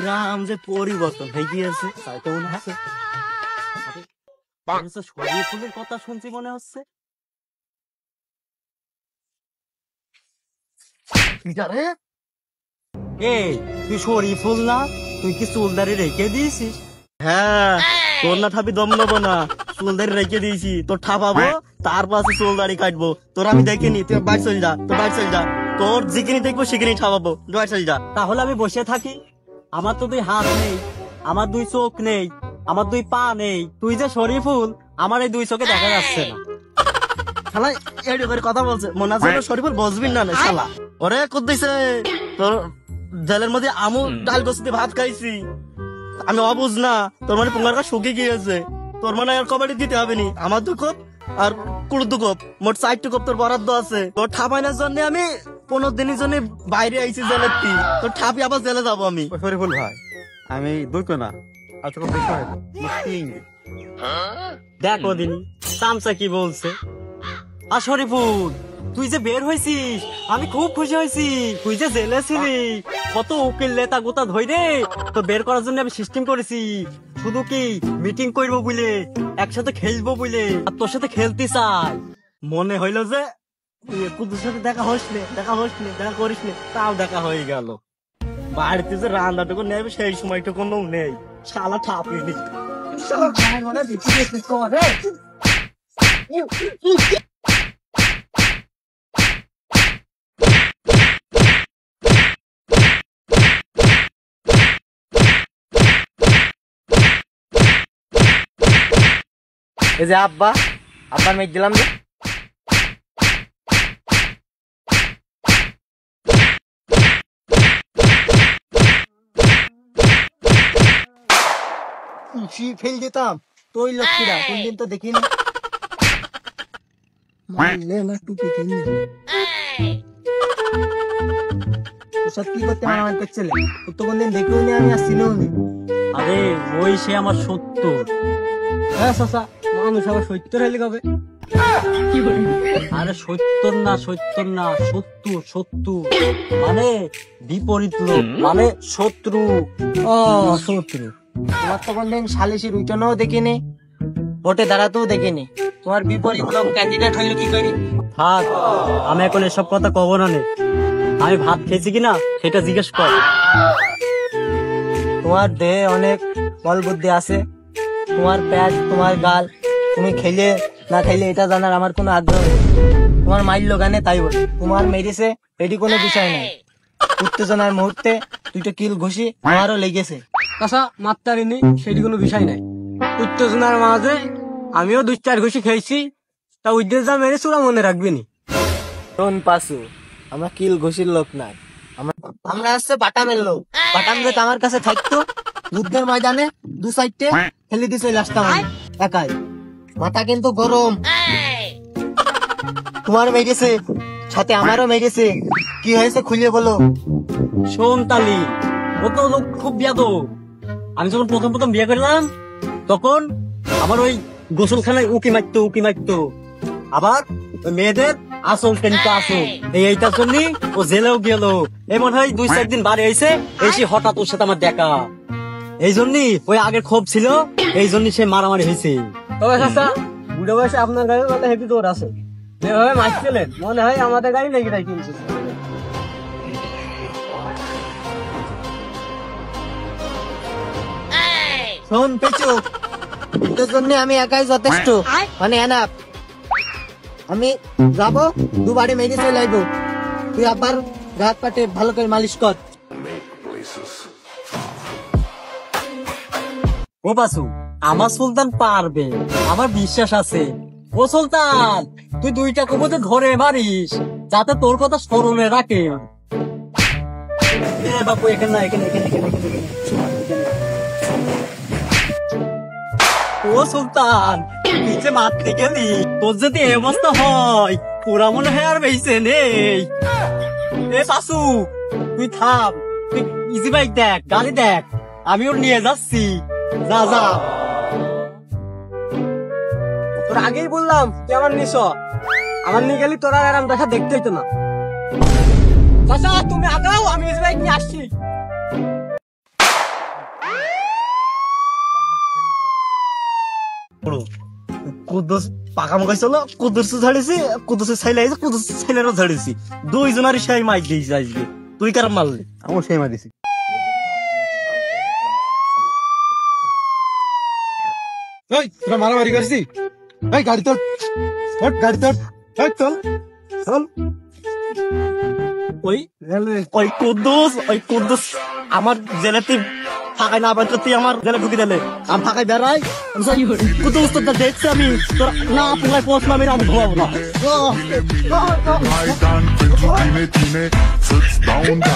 গ্রাম যে পরিবর্তন হয়ে গিয়েছে তাই তো মনে হচ্ছে। শরীফুলের কথা শুনছি মনে হচ্ছে। এই তুই শরীফুল না? তুই কি চুলদারি রেখে দিয়েছিস? হ্যাঁ, তোর না ঠাপি দম নেবো না, চুলদারি রেখে দিয়েছি। তোর ঠাপাবো, তার পাশে চুলদারি কাটবো। তোর আমি দেখিনি, তুই বাইরে চল যা, তোর বাইরে চল যা। তোর যেখানে দেখবো সেখানে ঠাপাবো, বাইরে চল যা। তাহলে আমি বসে থাকি? আমার তো দুই হাত নেই, আমার দুই চোখ নেই, আমার দুই পা নেই। তুই যে শরীফুল, আমার এই দুই চোখে দেখা যাচ্ছে না। শালা এডি করে কথা বলছে, মনে আছে শরীফুল বসবি না শালা। ওরে কুদ্দিছে তোর জেলের মধ্যে আমু ডাল গোস্ত দিয়ে ভাত খাইছি আমি, অবুঝ না। তোর মানে পুঙ্গার কা শুকিয়ে গিয়েছে। তোর মানে আর কবাডি দিতে হবে নি। আমার 2 কোপ আর কুড় 2 কোপ, মোট 4 কোপ তোর বরাদ্দ আছে। তোর ঠাপাইনার জন্য আমি 15 দিনের জন্য বাইরে আইছি জেলের তি। তোর ঠাপি আবার জেলে যাবো আমি। শরীফুল ভাই, আমি 2 না আর তোর বেশি হয় না। দেখো দিন চামচা কি বলছে। আর শরীফুল, তুই যে বের হয়েছিস আমি খুব খুশি হয়েছি। তুই যে জেলে ছিলি, কত উকিল লেতা গোতা ধরে তো বের করার জন্য আমি সিস্টেম করেছি। শুধু কি মিটিং করবো বলে, একসাথে খেলবো বলে, আর তোর সাথে খেলতে চাই। মনে হইলো যে কুদুর সাথে দেখা হসলে, দেখা করিস নে, তাও দেখা হয়ে গেল। বাড়িতে যে রান্নাটুকু নেবে সেই সময়টুকু নেই, শালা ঠাপিনি। এই যে আব্বার মেঘ দিলাম যে। ফেল দিতাম তোর লক্ষ্মীরা কোনদিন তো দেখিনি। কি করতে মারামারি করছিলে? তো কোনদিন দেখিও নি, আমি আসছি। আরে ওই সে আমার 70। হ্যাঁ চাচা, মানুষ আবার 70 হইলে কবে? আরে 70 না 70 মানে বিপরীত লোক, মানে শত্রু। ও শত্রু। তোমার তো কোনদিন সালিশি রুইটনও দেখিনি, ভোটে দাঁড়াতেও দেখিনি। তোমার বিপরীত লোক ক্যান্ডিডেট হইলো কি করি? থাক, আমি এখন এসব কথা কব না নে। আমি ভাত খেয়েছি কিনা সেটা জিজ্ঞেস কর। তোমার দেহে অনেক বল বুদ্ধি আছে, তোমার পেট, তোমার গাল, তুমি খেলে না খাইলে এটা জানার আমার কোনো আগ্রহ নেই। তোমার মাইল গানে তাই বল, তোমার মেরেছে এটি কোনো বিষয় নাই। উত্তেজনার মুহূর্তে 2টা কিল ঘুষি আমারও লেগেছে। কাঁচা মাত্তারিনি, সেটি কোনো বিষয় নাই। উত্তেজনার মাঝে আমিও 2-4 ঘুষি খেয়েছি, তা উদ্দেশ্য যা মেরে চূড়া মনে রাখবেনি। শোন পাশু, আমরা কিল ঘুষির লোক নাই, আমরা আসছে বাটামের লোক। বাটাম যদি আমার কাছে থাকতো, যুদ্ধের ময়দানে 2 সাইডে ফেলে দিয়ে চলে আসতাম আমি একাই। মাথা কিন্তু গরম। তোমার মেরেছে, সাথে আমারও মেরেছে। কি হয়েছে খুলে বলো। শোন তালি, ও তো লোক খুব বিয়াদব। আমি যখন প্রথম বিয়ে করলাম তখন আমার ওই গোসলখানায় উকি মারতো। আবার ওই মেয়েদের আসল টেনটা আসল এইটার জন্য ও জেলেও গেল। এমন হয় 2-4 দিন বাড়ি এসে এসে হঠাৎ ওর সাথে আমার দেখা। এই জন্যই ওই আগের ক্ষোভ ছিল, এই জন্য সে মারামারি হয়েছে। তবে চাচা, বুড়ো বয়সে আপনার গাড়ির কথা হেভি দৌড় আছে। যেভাবে মারছিলেন মনে হয় আমাদের গাড়ি লেগে রাখি। শোন পেচু, তোর জন্য আমি একাই যথেষ্ট, মানে এনাফ। আমি যাবো, 2 বাড়ি মেরে চলে আইবো। তুই আবার গাছ পাটে ভালো করে মালিশ কর। ও বাসু, আমার সুলতান পারবে, আমার বিশ্বাস আছে। ও সুলতান, তুই 2টা কবুতর ধরে মারিস যাতে তোর কথা স্মরণে রাখে। বাপু এখানে না, এখানে। ও সুলতান, নিচে মারতে গেলি, তোর যদি এই অবস্থা হয় পুরা মনে হয় আর বেঁচে নেই। এ বাসু, তুই থাম, তুই ইজি বাইক দেখ, গাড়ি দেখ, আমি ওর নিয়ে যাচ্ছি। যা। তোর আগেই বললাম তুই আমার নিস, আমার নিয়ে গেলি তোর আর আরাম দেখা দেখতে হইতো না। চাচা তুমি আগাও, আমি ইসমাইল নিয়ে আসছি। কুদ্দুস পাকা মুখাই চলো, কুদ্দুস ঝাড়িছি, কুদ্দুস ছেলে আছে, কুদ্দুস ছেলেরও ঝাড়িছি, দুইজনারই সেই মাইক দিয়েছি আজকে। তুই কার মারলি? আমার সেই মারিছি। এই তোরা মারামারি করছি? এই গাড়ি তোর, গাড়ি তোর, চল চল। ওই কুদ্দুস আমার জেলেতে ফাঁকাই না পারতো, তুই আমার জেলে ঢুকি দিলে, আমি ফাঁকাই বেড়াই। কুদ্দুস তোর দেখছি আমি, তোর না পুরাই পোস্ট নামে আমি ঘুমাবো না। Right on, wenn du die Medine sitzt down da.